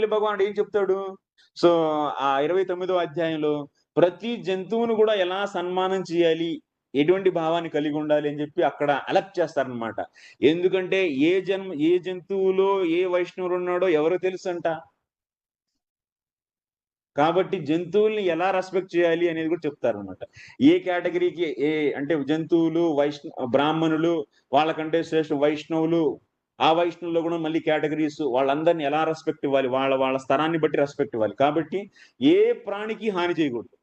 మారేడుపల్లి భగవానుడు ఏం చెప్తాడు? సో, ఆ 29వ అధ్యాయంలో ప్రతి జంతువును గూడా ఎలా సన్మానం చేయాలి, ఎటువంటి భావాన్ని కలిగుండాలి అని జెప్పి అక్కడ అలర్ట్ చేస్తారనమాట. ఎందుకంటే ఏ జంతువులో ఏ వైష్ణవుడున్నాడో ఎవరికి తెలుసంట. కాబట్టి జంతువుల్ని ఎలా రెస్పెక్ట్ చేయాలి అనేది కూడా చెప్తారనమాట. ఏ కేటగరీకి అంటే జంతువులు, బ్రాహ్మణులు, వాళ్ళకంటే శ్రేష్ఠ వైష్ణవులు, ఆ వైష్ణవుల్లో గూడా మళ్ళీ కేటగరీస్ వాళ్ళందరిని ఎలా రెస్పెక్ట్ ఇవ్వాలి. వాళ్ళ వాళ్ళ స్థరాన్ని బట్టి రెస్పెక్ట్ ఇవ్వాలి. కాబట్టి ఏ ప్రాణికి హాని చేయకూడదు.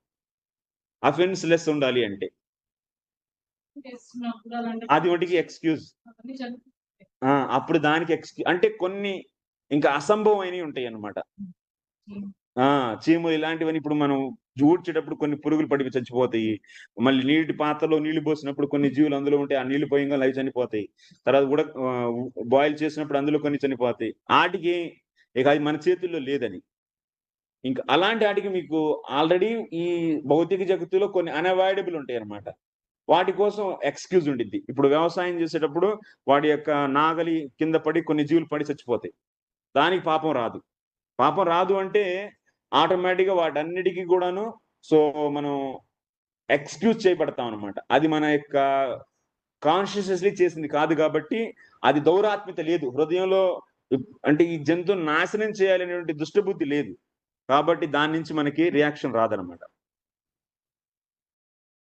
అఫెన్స్ లెస్ ఉండాలి అంటే. అది మటికి ఎక్స్‌క్యూజ్. అప్పుడు దానికి అంటే కొన్ని ఇంకా అసంభవమైనయి ఉంటాయన్నమాట. ఆ! చీమలు ఇలాంటివన్నీ ఇప్పుడు మనం ఊడ్చేటప్పుడు కొన్ని పురుగులు పడి చచ్చిపోతాయి. మళ్ళీ నీటి పాత్రలో నీళ్లు పోసినప్పుడు కొన్ని జీవులు అందులో ఉంటాయి. ఆ నీళ్లు పోయంగానే అవి చనిపోతాయి. తర్వాత బాయిల్ చేసినప్పుడు అందులో కొన్ని చనిపోతాయి. ఆటికి ఇక అది మన చేతుల్లో లేదని. ఇంక అలాంటి ఆటికి మీకు ఆల్రెడీ ఈ భౌతిక జగత్తులో కొన్ని అన్‌అవాయిడబుల్ ఉంటాయన్నమాట. వాటి కోసం ఎక్స్‌క్యూజ్ ఉండిద్ది. ఇప్పుడు వ్యవసాయం చేసేటప్పుడు వాడి యొక్క నాగలి కింద పడి కొన్ని జీవులు పడి చచ్చిపోతాయి. దానికి పాపం రాదు. పాపం రాదు అంటే ఆటోమేటిక్‌గా వాటన్నిటికి గూడాను సో, మనం ఎక్స్‌క్యూజ్ చేయబడతామనమాట. అది మన యొక్క కాన్షియస్‌లీ చేసింది కాదు గాబట్టి, అది దౌరాత్మ్యత లేదు. హృదయంలో అంటే ఈ జంతువుని నాశనం చేయాలనేటువంటి దుష్టబుద్ధి లేదు. కాబట్టి దాని నుంచి మనకి రియాక్షన్ రాదనమాట.